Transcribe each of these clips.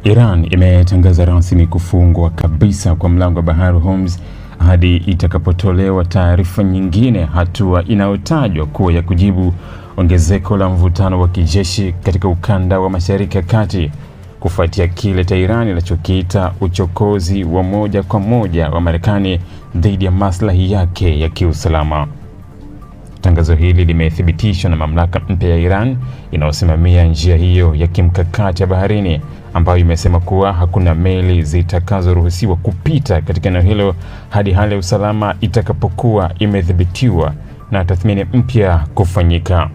Iran imetangaza rasmi kufungwa kabisa kwa mlango wa bahari Hormuz hadi itakapotolewa taarifa nyingine, hatua inayotajwa kuwa ya kujibu ongezeko la mvutano wa kijeshi katika ukanda wa Mashariki ya Kati kufuatia kile Iran inachokiita uchokozi wa moja kwa moja wa Marekani dhidi ya maslahi yake ya kiusalama. Tangazo hili limethibitishwa na mamlaka mpya ya Iran inayosimamia njia hiyo ya kimkakati ya baharini, ambayo imesema kuwa hakuna meli zitakazoruhusiwa kupita katika eneo hilo hadi hali ya usalama itakapokuwa imedhibitiwa na tathmini mpya kufanyika.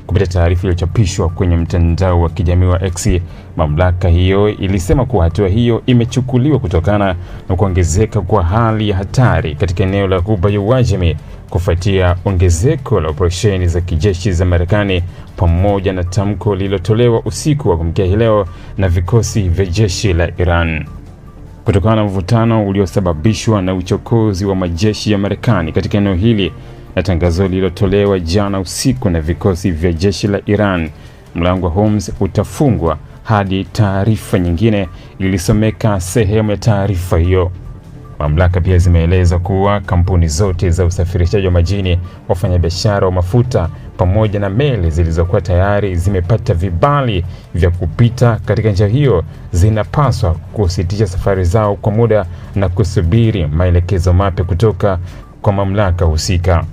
Kupitia taarifa iliyochapishwa kwenye mtandao wa kijamii wa X, mamlaka hiyo ilisema kuwa hatua hiyo imechukuliwa kutokana na kuongezeka kwa hali ya hatari katika eneo la Ghuba ya Uajemi kufuatia ongezeko la operesheni za kijeshi za Marekani, pamoja na tamko lililotolewa usiku wa kuamkia hii leo na vikosi vya jeshi la Iran. Kutokana na mvutano uliosababishwa na uchokozi wa majeshi ya Marekani katika eneo hili na tangazo lililotolewa jana usiku na vikosi vya jeshi la Iran, mlango wa Hormuz utafungwa hadi taarifa nyingine, ilisomeka sehemu ya taarifa hiyo. Mamlaka pia zimeeleza kuwa kampuni zote za usafirishaji wa majini, wafanyabiashara wa mafuta pamoja na meli zilizokuwa tayari zimepata vibali vya kupita katika njia hiyo zinapaswa kusitisha safari zao kwa muda na kusubiri maelekezo mapya kutoka kwa mamlaka husika.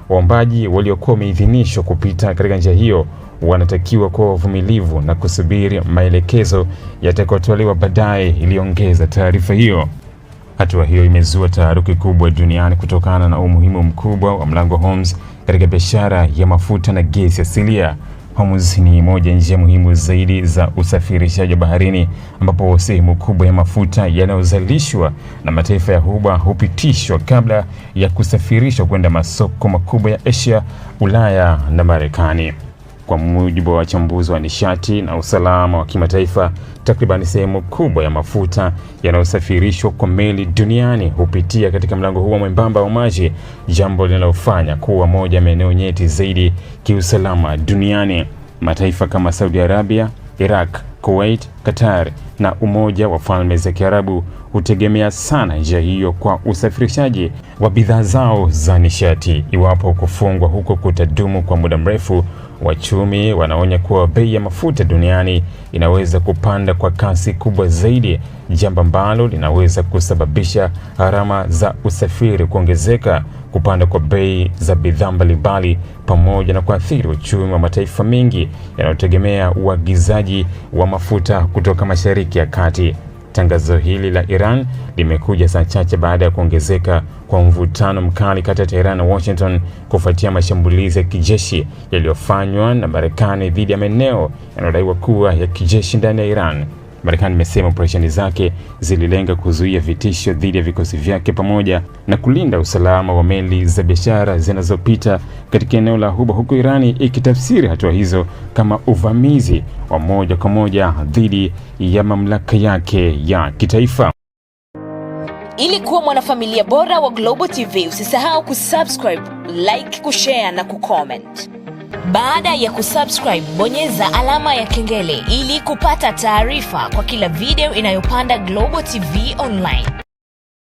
Waombaji waliokuwa wameidhinishwa kupita katika njia hiyo wanatakiwa kuwa wavumilivu na kusubiri maelekezo yatakayotolewa baadaye, iliongeza taarifa hiyo. Hatua hiyo imezua taharuki kubwa duniani kutokana na umuhimu mkubwa wa mlango Hormuz katika biashara ya mafuta na gesi asilia. Hormuz ni moja ya njia muhimu zaidi za usafirishaji wa baharini, ambapo sehemu kubwa ya mafuta yanayozalishwa na mataifa ya Ghuba hupitishwa kabla ya kusafirishwa kwenda masoko makubwa ya Asia, Ulaya na Marekani. Kwa mujibu wa wachambuzi wa nishati na usalama wa kimataifa, takriban sehemu kubwa ya mafuta yanayosafirishwa kwa meli duniani hupitia katika mlango huo mwembamba wa maji, jambo linalofanya kuwa moja ya maeneo nyeti zaidi kiusalama duniani. Mataifa kama Saudi Arabia, Iraq, Kuwait, Qatar na Umoja wa Falme za Kiarabu hutegemea sana njia hiyo kwa usafirishaji wa bidhaa zao za nishati. Iwapo kufungwa huko kutadumu kwa muda mrefu, wachumi wanaonya kuwa bei ya mafuta duniani inaweza kupanda kwa kasi kubwa zaidi, jambo ambalo linaweza kusababisha gharama za usafiri kuongezeka, kupanda kwa bei za bidhaa mbalimbali, pamoja na kuathiri uchumi wa mataifa mengi yanayotegemea uagizaji wa mafuta kutoka Mashariki ya Kati. Tangazo hili la Iran limekuja saa chache baada ya kuongezeka kwa mvutano mkali kati ya Tehran na Washington kufuatia mashambulizi ya kijeshi yaliyofanywa na Marekani dhidi ya maeneo yanayodaiwa kuwa ya kijeshi ndani ya Iran. Marekani imesema operesheni zake zililenga kuzuia vitisho dhidi ya vikosi vyake pamoja na kulinda usalama wa meli za biashara zinazopita katika eneo la Ghuba, huku Irani ikitafsiri hatua hizo kama uvamizi wa moja kwa moja dhidi ya mamlaka yake ya kitaifa. Ili kuwa mwanafamilia bora wa Global TV, usisahau kusubscribe, like, kushare na kucomment. Baada ya kusubscribe, bonyeza alama ya kengele ili kupata taarifa kwa kila video inayopanda Global TV Online.